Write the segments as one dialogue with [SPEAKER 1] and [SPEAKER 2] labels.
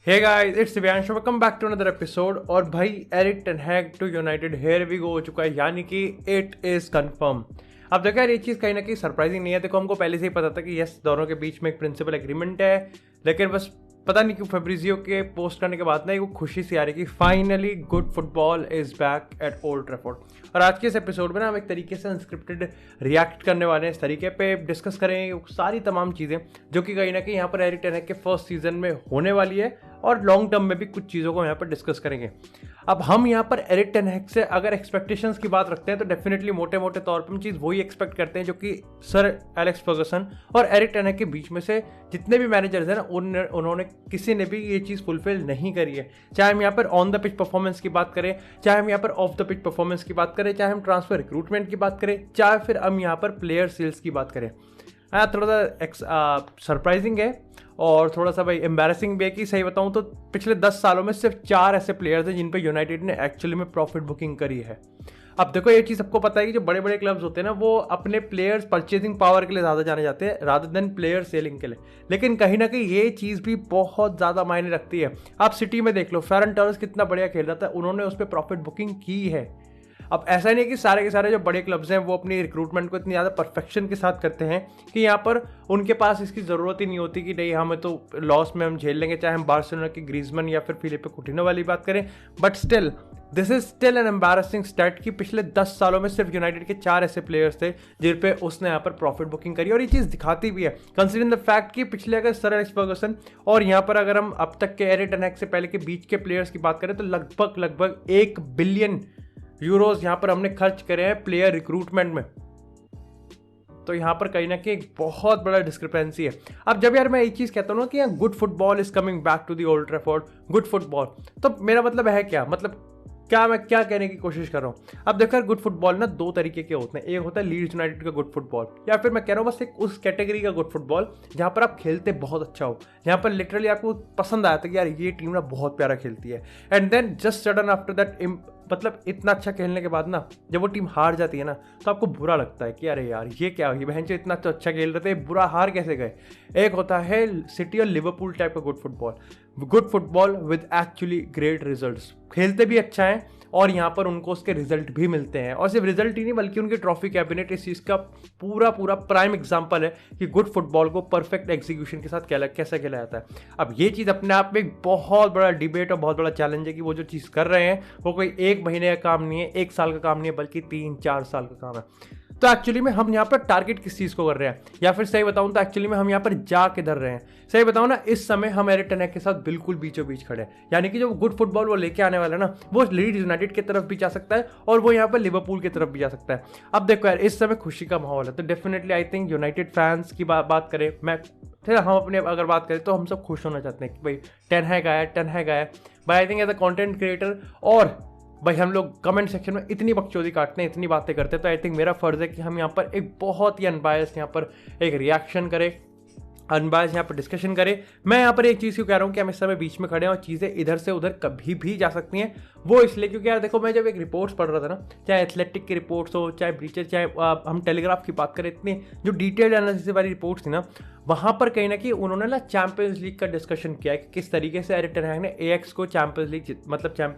[SPEAKER 1] Hey guys, it's Divyansh. Welcome back to another episode. और भाई Erik ten Hag to United here we go हो चुका है, यानी कि इट इज कंफर्म। अब देखो यार, ये चीज़ कहीं ना कहीं सरप्राइजिंग नहीं है। देखो, हमको पहले से ही पता था कि यस, दोनों के बीच में एक प्रिंसिपल एग्रीमेंट है, लेकिन बस पता नहीं क्यों फेब्रिजियो के पोस्ट करने के बाद ना एक खुशी सी आ रही कि finally good football is back at old Trafford. और आज के इस एपिसोड में ना हम एक तरीके से अनस्क्रिप्टेड रिएक्ट करने वाले हैं, इस तरीके पे डिस्कस करेंगे सारी तमाम चीज़ें जो कि कहीं ना कहीं यहाँ पर एरिक टेन हैग के फर्स्ट सीजन में होने वाली है, और लॉन्ग टर्म में भी कुछ चीज़ों को यहाँ पर डिस्कस करेंगे। अब हम यहाँ पर एरिक टेन हैग से अगर एक्सपेक्टेशंस की बात रखते हैं तो डेफिनेटली मोटे मोटे तौर पर हम चीज़ वही एक्सपेक्ट करते हैं जो कि सर एलेक्स फर्गसन और एरिक टेन हैग के बीच में से जितने भी मैनेजर्स हैं ना, उन्होंने किसी ने भी ये चीज़ फुलफिल नहीं करी है। चाहे हम यहाँ पर ऑन द पिच परफॉर्मेंस की बात करें, चाहे हम यहाँ पर ऑफ द पिच परफॉर्मेंस की बात करें, चाहे हम ट्रांसफर रिक्रूटमेंट की बात करें, चाहे फिर हम यहाँ पर प्लेयर सेल्स की बात करें। थोड़ा सा सरप्राइजिंग है और थोड़ा सा भाई एम्बैरेसिंग भी है कि सही बताऊं तो पिछले 10 सालों में सिर्फ 4 ऐसे प्लेयर्स हैं जिन पे यूनाइटेड ने एक्चुअली में प्रॉफिट बुकिंग करी है। अब देखो, ये चीज़ सबको पता है कि जो बड़े बड़े क्लब्स होते हैं ना, वो अपने प्लेयर्स परचेजिंग पावर के लिए ज़्यादा जाने जाते हैं रादर देन प्लेयर सेलिंग के लिए। लेकिन कहीं ना कहीं ये चीज़ भी बहुत ज़्यादा मायने रखती है। आप सिटी में देख लो, फेरन टॉरस कितना बढ़िया खेल रहा था, उन्होंने उस पर प्रॉफिट बुकिंग की है। अब ऐसा नहीं है कि सारे के सारे जो बड़े क्लब्स हैं वो अपनी रिक्रूटमेंट को इतनी ज़्यादा परफेक्शन के साथ करते हैं कि यहाँ पर उनके पास इसकी ज़रूरत ही नहीं होती कि नहीं, हमें तो लॉस में हम झेल लेंगे, चाहे हम बार्सिलोना की ग्रीजमैन या फिर फिलिपे कुटिन्हो वाली बात करें। But still this is still an embarrassing stat कि पिछले 10 सालों में सिर्फ यूनाइटेड के 4 ऐसे प्लेयर्स थे जिन पे उसने यहाँ पर प्रॉफिट बुकिंग करी। और ये चीज़ दिखाती भी है कंसिडरिंग द फैक्ट कि पिछले अगर सर एलेक्स फर्गसन और यहाँ पर अगर हम अब तक के एरिक टेन हैग से पहले के बीच के प्लेयर्स की बात करें तो लगभग 1 बिलियन यूरोज यहाँ पर हमने खर्च करे हैं प्लेयर रिक्रूटमेंट में। तो यहाँ पर कहीं ना कहीं एक बहुत बड़ा डिस्क्रिपेंसी है। अब जब यार मैं एक चीज़ कहता हूँ ना कि यहाँ good football is coming back to the Old Trafford, good football, तो मेरा मतलब है क्या, मतलब मैं क्या कहने की कोशिश कर रहा हूँ। अब देखो यार, गुड फुटबॉल ना 2 तरीके के होते हैं। एक होता है लीड्स यूनाइटेड का गुड फुटबॉल, या फिर मैं कह रहा हूँ बस एक उस कैटेगरी का गुड फुटबॉल जहाँ पर आप खेलते बहुत अच्छा हो, जहाँ पर लिटरली आपको पसंद आया था कि यार ये टीम ना बहुत प्यारा खेलती है, and then just sudden after that, मतलब इतना अच्छा खेलने के बाद ना जब वो टीम हार जाती है ना तो आपको बुरा लगता है कि अरे यार ये क्या हुई, बहन जो इतना तो अच्छा खेल रहे थे, बुरा हार कैसे गए। एक होता है सिटी और लिवरपूल टाइप का good football with actually great results, खेलते भी अच्छा है और यहाँ पर उनको उसके रिजल्ट भी मिलते हैं। और सिर्फ रिजल्ट ही नहीं बल्कि उनकी ट्रॉफी कैबिनेट इस चीज़ का पूरा प्राइम एग्जांपल है कि गुड फुटबॉल को परफेक्ट एग्जीक्यूशन के साथ कैसे खेला जाता है। अब ये चीज़ अपने आप में एक बहुत बड़ा डिबेट और बहुत बड़ा चैलेंज है कि वो जो चीज़ कर रहे हैं वो कोई 1 महीने का काम नहीं है, 1 साल का काम नहीं है, बल्कि 3-4 साल का काम है। तो एक्चुअली में हम यहाँ पर टारगेट किस चीज़ को कर रहे हैं, या फिर सही बताऊं तो एक्चुअली में हम यहाँ पर जा किधर रहे हैं। सही बताऊं ना, इस समय हम एरिक टेन हैग के साथ बिल्कुल बीचों बीच खड़े हैं, यानी कि जो गुड फुटबॉल वो लेके आने वाला है ना, वो लीड्स यूनाइटेड की तरफ भी जा सकता है और वो यहाँ पर लिवरपूल की तरफ भी जा सकता है। अब देखो यार, इस समय खुशी का माहौल है, तो definitely I think United fans की बात करें, हम अपने अगर बात करें तो हम सब खुश होना चाहते हैं कि भाई टेन हैग आया। But I think as a content creator और भाई हम लोग कमेंट सेक्शन में इतनी बकचोदी काटते हैं, इतनी बातें करते हैं, तो आई थिंक मेरा फर्ज है कि हम यहाँ पर एक बहुत ही अनबायस्ड यहाँ पर एक रिएक्शन करें, अनबायस्ड यहाँ पर डिस्कशन करें। मैं यहाँ पर एक चीज़ क्यों कह रहा हूँ कि हम इस समय बीच में खड़े हैं और चीज़ें इधर से उधर कभी भी जा सकती हैं, वो इसलिए क्योंकि यार देखो, मैं जब एक रिपोर्ट्स पढ़ रहा था ना, चाहे एथलेटिक की रिपोर्ट्स हो, चाहे ब्रीचर, चाहे हम टेलीग्राफ की बात करें, इतनी जो डिटेल्ड एनालिसिस वाली रिपोर्ट्स थी ना, वहाँ पर कहीं ना कहीं उन्होंने ना चैंपियंस लीग का डिस्कशन किया है कि किस तरीके से एरिक टेन हैग ने एएक्स को चैंपियंस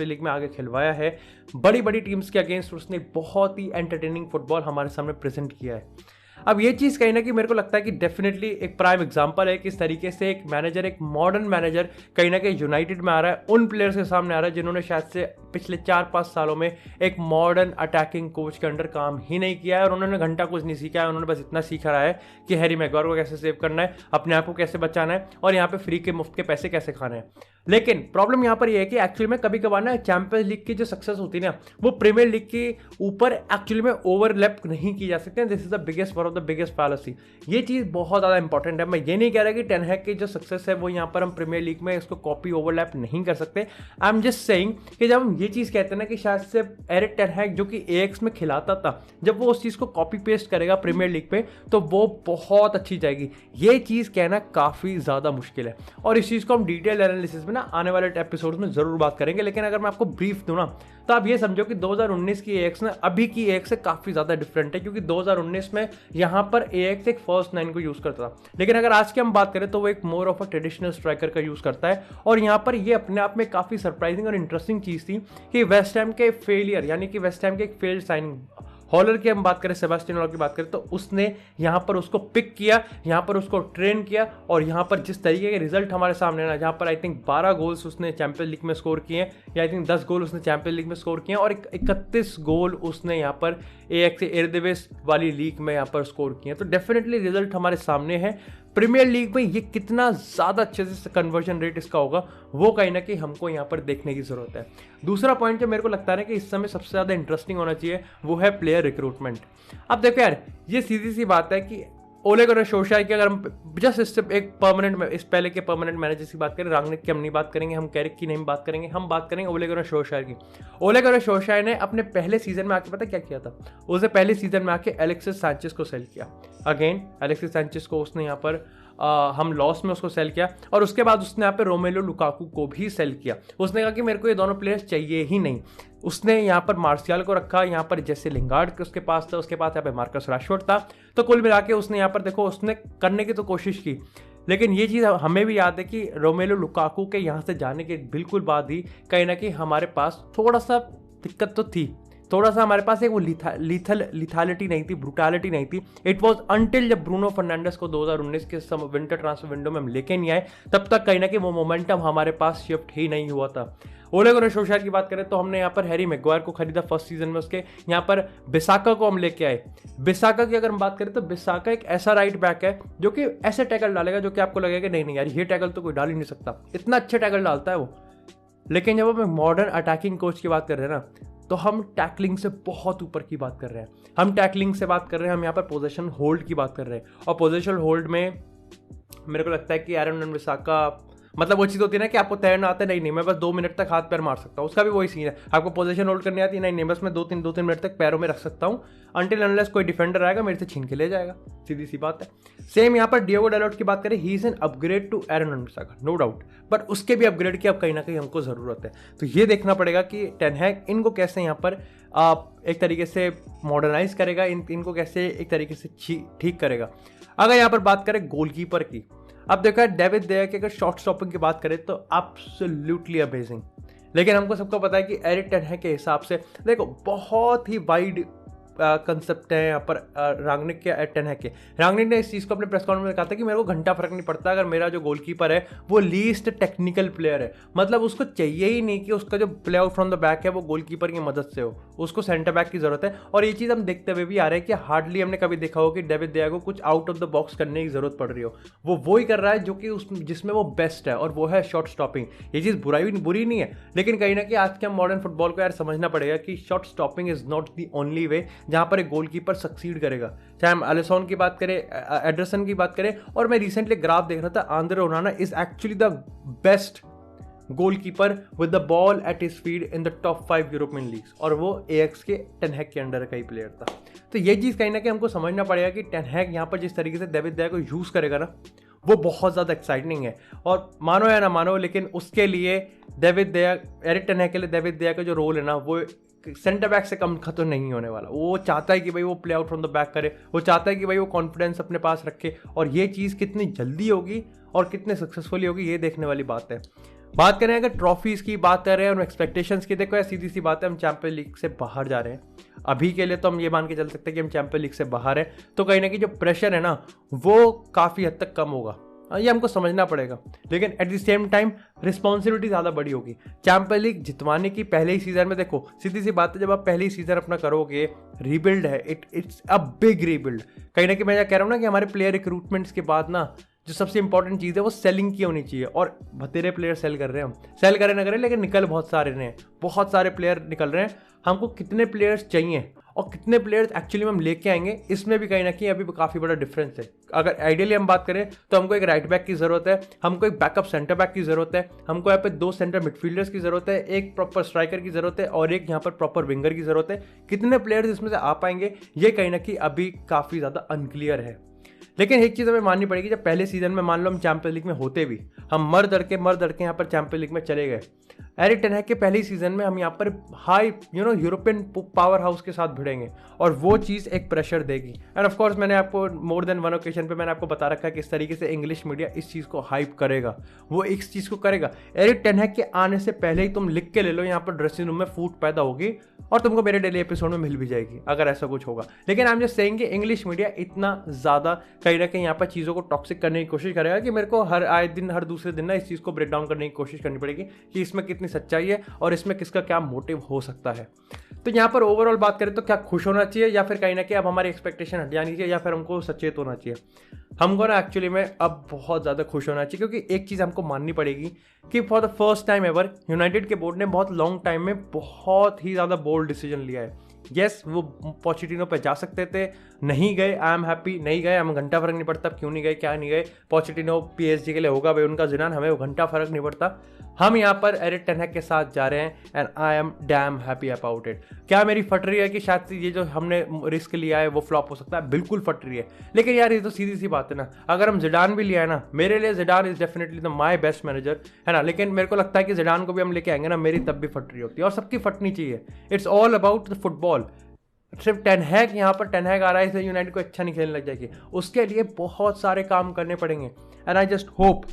[SPEAKER 1] लीग में आगे खिलवाया है। बड़ी बड़ी टीम्स के अगेंस्ट उसने बहुत ही एंटरटेनिंग फुटबॉल हमारे सामने प्रेजेंट किया है। अब ये चीज़ कहीं ना कहीं मेरे को लगता है कि डेफिनेटली एक प्राइम एग्जांपल है किस तरीके से एक मैनेजर, एक मॉडर्न मैनेजर कहीं ना कहीं यूनाइटेड में आ रहा है, उन प्लेयर्स के सामने आ रहा है जिन्होंने शायद से पिछले 4-5 सालों में एक मॉडर्न अटैकिंग कोच के अंडर काम ही नहीं किया है, और उन्होंने घंटा कुछ नहीं सीखा है। उन्होंने बस इतना सीखा रहा है कि हैरी मैग्वायर को कैसे सेव करना है, अपने आप को कैसे बचाना है और यहाँ पे फ्री के मुफ्त के पैसे कैसे खाने हैं। लेकिन प्रॉब्लम यहाँ पर यह है कि एक्चुअली में कभी कभार ना चैंपियंस लीग की जो सक्सेस होती है ना, वो प्रीमियर लीग के ऊपर एक्चुअली में ओवरलैप नहीं की जा सकती है। This is the biggest one of the biggest fallacy. ये चीज़ बहुत ज़्यादा इंपॉर्टेंट है। मैं ये नहीं कह रहा कि टेन हैग की जो सक्सेस है वो यहाँ पर हम प्रीमियर लीग में इसको कॉपी ओवरलैप नहीं कर सकते। आई एम जस्ट सेइंग कि जब हम ये चीज़ कहते हैं ना कि शायद से एरिक टेन हैग जो कि एएक्स में खिलाता था, जब वो उस चीज़ को कॉपी पेस्ट करेगा प्रीमियर लीग पे तो वो बहुत अच्छी जाएगी। ये चीज़ कहना काफ़ी ज़्यादा मुश्किल है और इस चीज़ को हम डिटेल एनालिसिस में ना आने वाले एपिसोड्स में ज़रूर बात करेंगे। लेकिन अगर मैं आपको ब्रीफ दूँ ना तो आप ये समझो कि 2019 की एएक्स ना अभी की एएक्स से काफ़ी ज़्यादा डिफरेंट है, क्योंकि 2019 में यहाँ पर एएक्स एक फर्स्ट नाइन को यूज़ करता था, लेकिन अगर आज की हम बात करें तो वो एक more of a traditional striker का यूज़ करता है। और यहाँ पर ये अपने आप में काफ़ी सरप्राइजिंग और इंटरेस्टिंग चीज़ थी कि वेस्ट हैम के फेलियर यानी कि वेस्ट हैम के एक फेल्ड साइनिंग हॉलर की हम बात करें, सेबास्टियन हॉलर की बात करें, तो उसने यहाँ पर उसको पिक किया, यहाँ पर उसको ट्रेन किया और यहाँ पर जिस तरीके के रिजल्ट हमारे सामने ना, जहाँ पर आई थिंक 12 गोल्स उसने चैंपियंस लीग में स्कोर किए या आई थिंक 10 गोल उसने चैंपियंस लीग में स्कोर किए और 31 गोल उसने यहाँ पर एएक्स एरदिविस वाली लीग में यहाँ पर स्कोर किए। तो डेफिनेटली रिजल्ट हमारे सामने है। प्रीमियर लीग में ये कितना ज़्यादा अच्छे से कन्वर्जन रेट इसका होगा वो कहीं ना कहीं हमको यहाँ पर देखने की ज़रूरत है। दूसरा पॉइंट जो मेरे को लगता है कि इस समय सबसे ज़्यादा इंटरेस्टिंग होना चाहिए वो है प्लेयर रिक्रूटमेंट। अब देखो यार, ये सीधी सी बात है कि ओले गुनर सोल्शायर की अगर हम जस्ट इससे एक परमानेंट इस पहले के परमानेंट मैनेजर्स की बात करें, रांगनिक की हम नहीं बात करेंगे, हम कैरिक की नहीं बात करेंगे, हम बात करेंगे ओले गुनर सोल्शायर की। ओले गुनर सोल्शायर ने अपने पहले सीजन में आके पता क्या किया था? उसने पहले सीजन में आके एलेक्सिस सैंचेज को सेल किया। अगेन एलेक्सिस सैंचेज को उसने यहाँ पर हम लॉस में उसको सेल किया और उसके बाद उसने यहाँ पे रोमेलो लुकाकू को भी सेल किया। उसने कहा कि मेरे को ये दोनों प्लेयर्स चाहिए ही नहीं। उसने यहाँ पर मार्शियल को रखा, यहाँ पर जैसे लिंगार्ड उसके पास था, उसके पास यहाँ पे मार्कस रैशफोर्ड था। तो कुल मिला के उसने यहाँ पर देखो उसने करने की तो कोशिश की, लेकिन ये चीज़ हमें भी याद है कि रोमेलो लुकाकू के यहाँ से जाने के बिल्कुल बाद ही कहीं ना कहीं हमारे पास थोड़ा सा दिक्कत तो थी, थोड़ा सा हमारे पास एक वो लिथालिटी नहीं थी, ब्रूटैलिटी नहीं थी। इट वॉज अंटिल जब ब्रूनो फर्नांडिस को 2019 के विंटर ट्रांसफर विंडो में हम लेके नहीं आए, तब तक कहीं ना कहीं वो मोमेंटम हमारे पास शिफ्ट ही नहीं हुआ था। ओले गुनर सोल्शायर की बात करें तो हमने यहाँ पर हैरी मैग्वायर को खरीदा फर्स्ट सीजन में, उसके यहाँ पर बिसाका को हम लेके आए। बिसाका की अगर हम बात करें तो बिसाका एक ऐसा राइट बैक है जो कि ऐसे टैकल डालेगा जो कि आपको लगेगा नहीं नहीं यार ये टैकल तो कोई डाल ही नहीं सकता, इतना अच्छा टैकल डालता है वो। लेकिन जब हम मॉडर्न अटैकिंग कोच की बात कर रहे हैं ना तो हम टैकलिंग से बहुत ऊपर की बात कर रहे हैं। हम टैकलिंग से बात कर रहे हैं, हम यहाँ पर पोजीशन होल्ड की बात कर रहे हैं। और पोजीशन होल्ड में मेरे को लगता है कि एरन वन-बिसाका मतलब वो चीज़ होती है ना कि आपको तैरना आता है, नहीं मैं बस 2 मिनट तक हाथ पैर मार सकता हूँ, उसका भी वही सीन है। आपको पोजीशन होल्ड करनी आती है, नहीं बस मैं 2-3 मिनट तक पैरों में रख सकता हूँ अनटिल अनलेस कोई डिफेंडर आएगा मेरे से छीन के ले जाएगा, सीधी सी बात है। सेम यहाँ पर डियोगो डैलोट की बात करें, he is an upgrade to Aaron Wan-Bissaka no doubt, but उसके भी अपग्रेड की अब कहीं ना कहीं हमको ज़रूरत है। तो ये देखना पड़ेगा कि टेन हैग इनको कैसे यहाँ पर एक तरीके से मॉडर्नाइज करेगा, इनको कैसे एक तरीके से ठीक करेगा। अगर यहाँ पर बात करें गोलकीपर की, अब देखा डेविड देया की अगर शॉट स्टॉपिंग की बात करें तो एब्सोल्युटली अमेजिंग, लेकिन हमको सबको पता है कि एरिक टेन हैग के हिसाब से देखो बहुत ही वाइड कंसेप्ट है यहाँ पर रांगनिक के टेन हैग के। रांगनिक ने इस चीज़ को अपने प्रेस कॉन्फ्रेंस में कहा था कि मेरे को घंटा फर्क नहीं पड़ता अगर मेरा जो गोलकीपर है वो लीस्ट टेक्निकल प्लेयर है, मतलब उसको चाहिए ही नहीं कि उसका जो play out from the back है वो गोलकीपर की मदद से हो, उसको सेंटर बैक की जरूरत है। और ये चीज़ हम देखते हुए भी आ रहे हैं कि हार्डली हमने कभी देखा हो कि डेविड देया को कुछ आउट ऑफ द बॉक्स करने की जरूरत पड़ रही हो। वो ही कर रहा है जो कि जिसमें वो बेस्ट है और वो है शॉट स्टॉपिंग। ये चीज़ बुरी नहीं है, लेकिन कहीं ना कहीं आज के मॉडर्न फुटबॉल को यार समझना पड़ेगा कि shot stopping is not the only way जहाँ पर एक गोलकीपर सक्सीड करेगा। चाहे हम एलिसन की बात करें, एडरसन की बात करें, और मैं रिसेंटली ग्राफ देख रहा था, Andre ओनाना is actually the best goalkeeper with the ball at his feet in the top 5 European leagues, और वो एएक्स के टेन हैग के अंडर का ही प्लेयर था। तो ये चीज़ कहीं ना कहीं हमको समझना पड़ेगा कि टेन हैग यहाँ पर जिस तरीके से डेविड देया को यूज़ करेगा ना वो बहुत ज़्यादा एक्साइटिंग है। और मानो या ना मानो, लेकिन उसके लिए डेविड देया, एरिक टेन हैग के लिए डेविड देया का जो रोल है ना वो सेंटर बैक से कम खत्म नहीं होने वाला। वो चाहता है कि भाई वो play out from the back करे, वो चाहता है कि भाई वो कॉन्फिडेंस अपने पास रखे, और ये चीज़ कितनी जल्दी होगी और कितने सक्सेसफुली होगी ये देखने वाली बात है। बात करें अगर ट्रॉफीज़ की बात कर रहे हैं और एक्सपेक्टेशंस की, देखो सीधी सी बात है, हम चैंपियन लीग से बाहर जा रहे हैं अभी के लिए, तो हम ये मान के चल सकते हैं कि हम चैंपियन लीग से बाहर हैं, तो कहीं ना कहीं जो प्रेशर है ना वो काफ़ी हद तक कम होगा, ये हमको समझना पड़ेगा। लेकिन at the same time responsibility ज़्यादा बड़ी होगी। चैंपियन लीग जितवाने की पहले ही सीजन में, देखो सीधी सी बात है, जब आप पहले ही सीजन अपना करोगे, रीबिल्ड है, इट्स अ बिग रीबिल्ड। कहीं ना कहीं मैं कह रहा हूँ ना कि हमारे प्लेयर रिक्रूटमेंट्स के बाद ना जो सबसे इंपॉर्टेंट चीज़ है वो सेलिंग की होनी चाहिए, और बतेरे प्लेयर सेल कर रहे हैं, हम सेल करें ना करें लेकिन निकल बहुत सारे रहे हैं, बहुत सारे प्लेयर निकल रहे हैं। हमको कितने प्लेयर्स चाहिए और कितने प्लेयर्स एक्चुअली में हम लेके आएंगे, इसमें भी कहीं ना कहीं अभी काफ़ी बड़ा डिफरेंस है। अगर आइडियली हम बात करें तो हमको एक राइट बैक की ज़रूरत है, हमको एक बैकअप सेंटर बैक की ज़रूरत है, हमको यहाँ पे 2 सेंटर मिडफील्डर्स की ज़रूरत है, एक प्रॉपर स्ट्राइकर की ज़रूरत है और एक यहाँ पर प्रॉपर विंगर की ज़रूरत है। कितने प्लेयर्स इसमें से आ पाएंगे ये कहीं ना कहीं अभी काफ़ी ज़्यादा अनक्लियर है। लेकिन एक चीज़ हमें माननी पड़ेगी, जब पहले सीजन में मान लो हम चैंपियंस लीग में होते भी, हम मर दर के यहाँ पर चैंपियंस लीग में चले गए, एरिक टेन हैग के पहले सीजन में हम यहाँ पर हाई यूरोपियन पावर हाउस के साथ भिड़ेंगे और वो चीज़ एक प्रेशर देगी। एंड ऑफ कोर्स मैंने आपको मोर देन वन ओकेजन पे मैंने आपको बता रखा है कि इस तरीके से इंग्लिश मीडिया इस चीज़ को हाइप करेगा, वो इस चीज़ को करेगा। एरिक टेन हैग के आने से पहले ही तुम लिख के ले लो, यहाँ पर ड्रेसिंग रूम में फूट पैदा होगी और तुमको मेरे डेली एपिसोड में मिल भी जाएगी अगर ऐसा कुछ होगा। लेकिन आई एम जस्ट सेइंग कि इंग्लिश मीडिया इतना ज़्यादा कहीं ना कहीं यहाँ पर चीज़ों को टॉक्सिक करने की कोशिश करेगा कि मेरे को हर आए दिन हर दूसरे दिन ना इस चीज़ को ब्रेक डाउन करने की कोशिश करनी पड़ेगी कि इसमें कितनी सच्चाई है और इसमें किसका क्या मोटिव हो सकता है। तो यहाँ पर ओवरऑल बात करें तो क्या खुश होना चाहिए या फिर कहीं ना कहीं अब हमारी एक्सपेक्टेशन हट जानी चाहिए या फिर हमको सचेत होना चाहिए? हमको ना एक्चुअली में अब बहुत ज़्यादा खुश होना चाहिए, क्योंकि एक चीज़ हमको माननी पड़ेगी कि for the first time ever United के बोर्ड ने बहुत लॉन्ग टाइम में बहुत ही ज़्यादा बोल्ड डिसीजन लिया है। यस, वो पोचेटिनो पे जा सकते थे, नहीं गए, आई एम हैप्पी, नहीं गए, हमें घंटा फर्क नहीं पड़ता क्यों नहीं गए, क्या नहीं गए। पोचेटिनो PSG के लिए होगा भाई उनका जिनान, हमें वो घंटा फर्क नहीं पड़ता। हम यहाँ पर एरिक टेन हैग के साथ जा रहे हैं and I am damn happy about it. क्या मेरी फट रही है कि शायद ये जो हमने रिस्क लिया है वो फ्लॉप हो सकता है? बिल्कुल फट रही है, लेकिन यार ये तो सीधी सी बात है ना, अगर हम जिडान भी लिया है ना, मेरे लिए Zidane is definitely the my best manager, है ना। लेकिन मेरे को लगता है कि जिडान को भी हम लेके आएंगे ना, मेरी तब भी फट रही होती है और सबकी फटनी चाहिए। It's all about the football. सिर्फ टेन हैग यहाँ पर टेन हैग आ रहा है इसलिए यूनाइटेड को अच्छा नहीं खेलने लग जाएगी, उसके लिए बहुत सारे काम करने पड़ेंगे। एंड आई जस्ट होप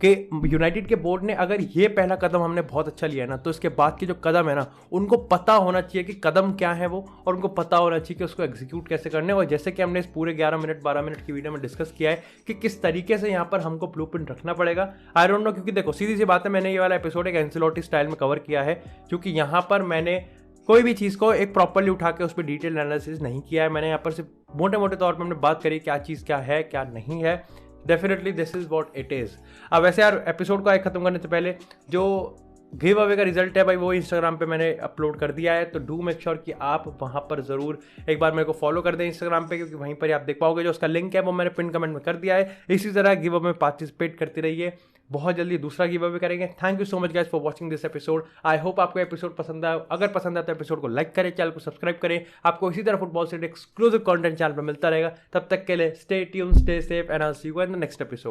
[SPEAKER 1] कि यूनाइटेड के बोर्ड ने अगर ये पहला कदम हमने बहुत अच्छा लिया है ना, तो इसके बाद के जो कदम है ना उनको पता होना चाहिए कि कदम क्या है वो, और उनको पता होना चाहिए कि उसको एग्जीक्यूट कैसे करने। और जैसे कि हमने इस पूरे 11 मिनट 12 मिनट की वीडियो में डिस्कस किया है कि किस तरीके से यहाँ पर हमको ब्लूप्रिंट रखना पड़ेगा। आई डोंट नो, क्योंकि देखो सीधी सी बात है, मैंने ये वाला एपिसोड एक एंसेलोटी स्टाइल में कवर किया है, क्योंकि यहाँ पर मैंने कोई भी चीज़ को एक प्रॉपरली उठा के उस पर डिटेल एनालिसिस नहीं किया है। मैंने यहाँ पर सिर्फ मोटे मोटे तौर पर हमने बात करी क्या चीज़ क्या है क्या नहीं है। Definitely this is what it is. अब वैसे यार एपिसोड को आगे खत्म करने से पहले जो गिव अवे का रिजल्ट है भाई वो इंस्टाग्राम पे मैंने अपलोड कर दिया है, तो डू मेक श्योर कि आप वहाँ पर ज़रूर एक बार मेरे को फॉलो कर दें इंस्टाग्राम पे, क्योंकि वहीं पर ही आप देख पाओगे। जो उसका लिंक है वो मैंने पिन कमेंट में कर दिया है। इसी तरह गिव अवे में पार्टिसिपेट करते रहिए, बहुत जल्दी दूसरा गिव अवे करेंगे। Thank you so much guys for watching this episode. I hope आपको एपिसोड पसंद आया। अगर पसंद आया तो एपिसोड को लाइक करें, चैनल को सब्सक्राइब करें। आपको इसी तरह फुटबॉल से एक्सक्लूसिव कंटेंट चैनल पर मिलता रहेगा। तब तक के लिए stay tuned, stay safe and I will see you in the next episode.